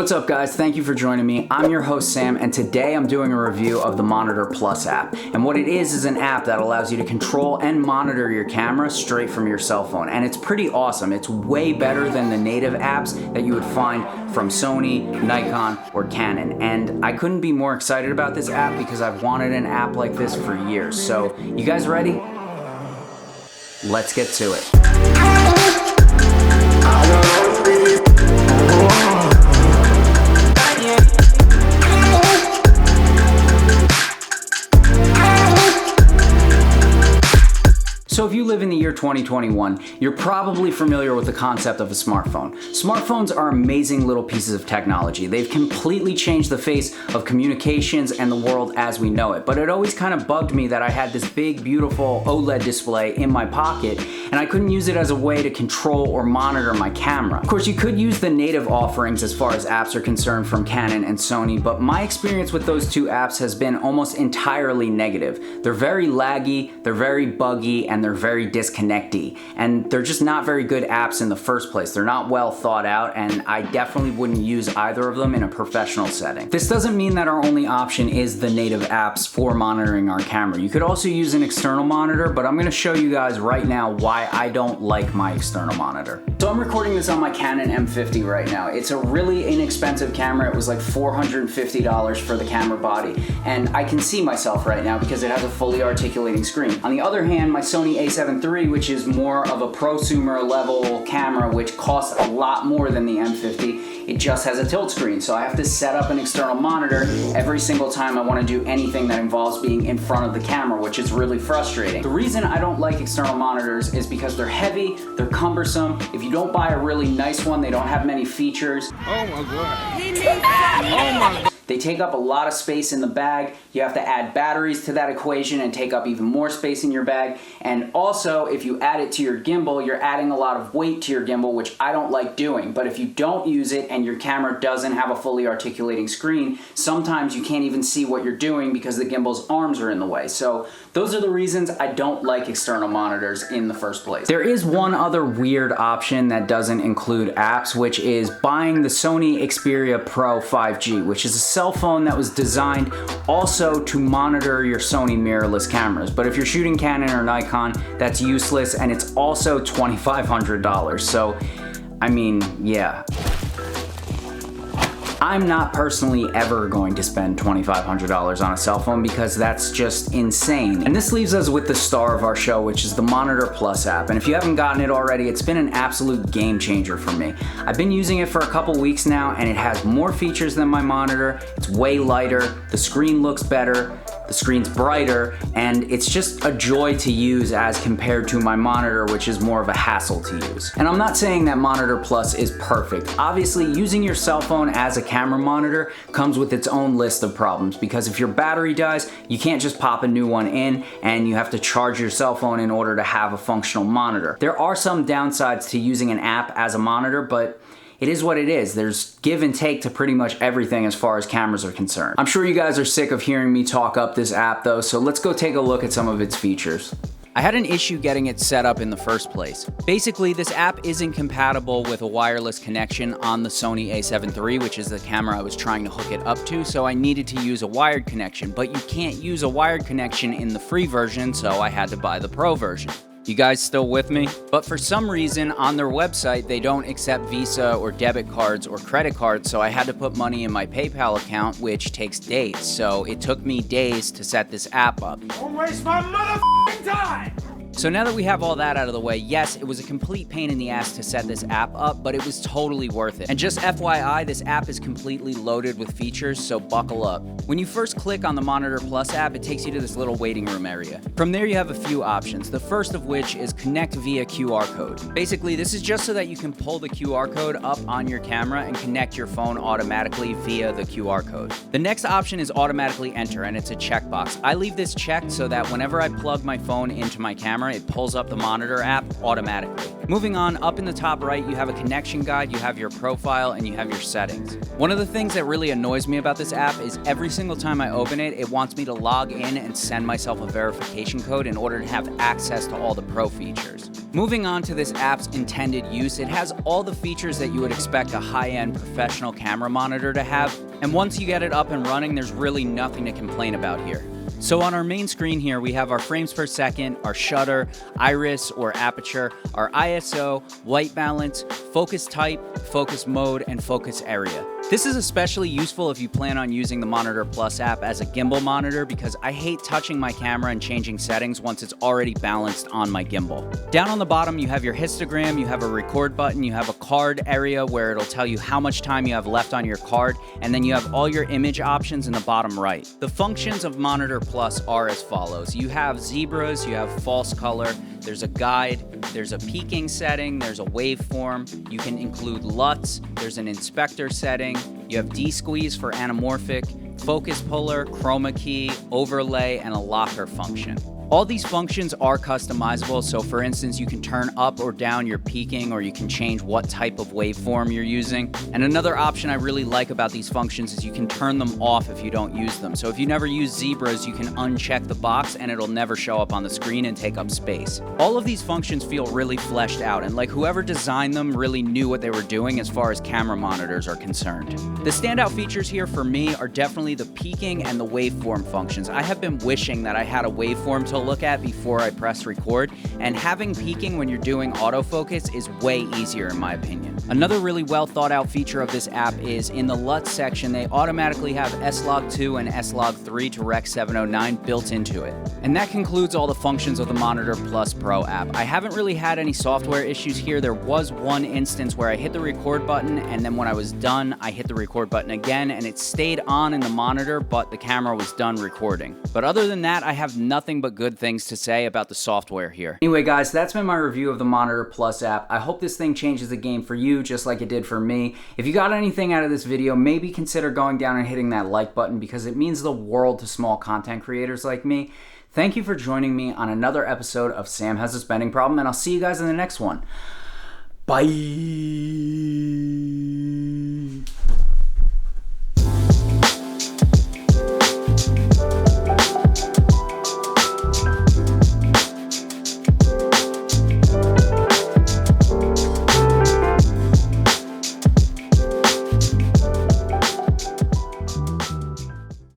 What's up guys, thank you for joining me. I'm your host Sam, and today I'm doing a review of the Monitor Plus app. And what it is an app that allows you to control and monitor your camera straight from your cell phone. And it's pretty awesome. It's way better than the native apps that you would find from Sony, Nikon, or Canon. And I couldn't be more excited about this app because I've wanted an app like this for years. So, you guys ready? Let's get to it. So if you live in the year 2021, you're probably familiar with the concept of a smartphone. Smartphones are amazing little pieces of technology. They've completely changed the face of communications and the world as we know it. But it always kind of bugged me that I had this big, beautiful OLED display in my pocket and I couldn't use it as a way to control or monitor my camera. Of course, you could use the native offerings as far as apps are concerned from Canon and Sony, but my experience with those two apps has been almost entirely negative. They're very laggy, they're very buggy, and they're very disconnecty, and they're just not very good apps in the first place. They're not well thought out, and I definitely wouldn't use either of them in a professional setting. This doesn't mean that our only option is the native apps for monitoring our camera. You could also use an external monitor, but I'm gonna show you guys right now why I don't like my external monitor. So I'm recording this on my Canon M50 right now. It's a really inexpensive camera. It was like $450 for the camera body, and I can see myself right now because it has a fully articulating screen. On the other hand, my Sony A7 III, which is more of a prosumer level camera, which costs a lot more than the M50, it just has a tilt screen. So I have to set up an external monitor every single time I want to do anything that involves being in front of the camera, which is really frustrating. The reason I don't like external monitors is because they're heavy, they're cumbersome. If you don't buy a really nice one, they don't have many features. Oh my god. Oh my god. They take up a lot of space in the bag. You have to add batteries to that equation and take up even more space in your bag. And also, if you add it to your gimbal, you're adding a lot of weight to your gimbal, which I don't like doing. But if you don't use it and your camera doesn't have a fully articulating screen, sometimes you can't even see what you're doing because the gimbal's arms are in the way. So those are the reasons I don't like external monitors in the first place. There is one other weird option that doesn't include apps, which is buying the Sony Xperia Pro 5G, which is a cell phone that was designed also to monitor your Sony mirrorless cameras. But if you're shooting Canon or Nikon, that's useless, and it's also $2,500. So, I mean, yeah. I'm not personally ever going to spend $2,500 on a cell phone because that's just insane. And this leaves us with the star of our show, which is the Monitor Plus app. And if you haven't gotten it already, it's been an absolute game changer for me. I've been using it for a couple weeks now, and it has more features than my monitor. It's way lighter, the screen looks better, the screen's brighter, and it's just a joy to use as compared to my monitor, which is more of a hassle to use. And I'm not saying that Monitor Plus is perfect. Obviously, using your cell phone as a camera monitor comes with its own list of problems, because if your battery dies, you can't just pop a new one in, and you have to charge your cell phone in order to have a functional monitor. There are some downsides to using an app as a monitor, but it is what it is. There's give and take to pretty much everything as far as cameras are concerned. I'm sure you guys are sick of hearing me talk up this app though, so let's go take a look at some of its features. I had an issue getting it set up in the first place. Basically, this app isn't compatible with a wireless connection on the Sony A7 III, which is the camera I was trying to hook it up to, so I needed to use a wired connection, but you can't use a wired connection in the free version, so I had to buy the Pro version. You guys still with me? But for some reason, on their website, they don't accept Visa or debit cards or credit cards, so I had to put money in my PayPal account, which takes days. So it took me days to set this app up. Don't waste my motherfucking time! So now that we have all that out of the way, yes, it was a complete pain in the ass to set this app up, but it was totally worth it. And just FYI, this app is completely loaded with features, so buckle up. When you first click on the Monitor Plus app, it takes you to this little waiting room area. From there, you have a few options, the first of which is connect via QR code. Basically, this is just so that you can pull the QR code up on your camera and connect your phone automatically via the QR code. The next option is automatically enter, and it's a checkbox. I leave this checked so that whenever I plug my phone into my camera, it pulls up the Monitor app automatically. Moving on, up in the top right, you have a connection guide, you have your profile, and you have your settings. One of the things that really annoys me about this app is every single time I open it, it wants me to log in and send myself a verification code in order to have access to all the pro features. Moving on to this app's intended use, it has all the features that you would expect a high-end professional camera monitor to have, and once you get it up and running, there's really nothing to complain about here. So on our main screen here, we have our frames per second, our shutter, iris or aperture, our ISO, white balance, focus type, focus mode, and focus area. This is especially useful if you plan on using the Monitor Plus app as a gimbal monitor because I hate touching my camera and changing settings once it's already balanced on my gimbal. Down on the bottom, you have your histogram, you have a record button, you have a card area where it'll tell you how much time you have left on your card, and then you have all your image options in the bottom right. The functions of Monitor Plus are as follows. You have zebras, you have false color, there's a guide, there's a peaking setting, there's a waveform, you can include LUTs, there's an inspector setting, you have D-squeeze for anamorphic, focus puller, chroma key, overlay, and a locker function. All these functions are customizable, so for instance, you can turn up or down your peaking, or you can change what type of waveform you're using. And another option I really like about these functions is you can turn them off if you don't use them. So if you never use zebras, you can uncheck the box and it'll never show up on the screen and take up space. All of these functions feel really fleshed out, and like whoever designed them really knew what they were doing as far as camera monitors are concerned. The standout features here for me are definitely the peaking and the waveform functions. I have been wishing that I had a waveform to look at before I press record, and having peaking when you're doing autofocus is way easier in my opinion. Another really well thought out feature of this app is in the LUT section, they automatically have S-Log2 and S-Log3 to Rec 709 built into it. And that concludes all the functions of the Monitor Plus Pro app. I haven't really had any software issues here. There was one instance where I hit the record button, and then when I was done, I hit the record button again, and it stayed on in the monitor, but the camera was done recording. But other than that, I have nothing but good things to say about the software here. Anyway guys, that's been my review of the Monitor Plus app. I hope this thing changes the game for you just like it did for me. If you got anything out of this video, maybe consider going down and hitting that like button because it means the world to small content creators like me. Thank you for joining me on another episode of Sam Has a Spending Problem, and I'll see you guys in the next one. Bye.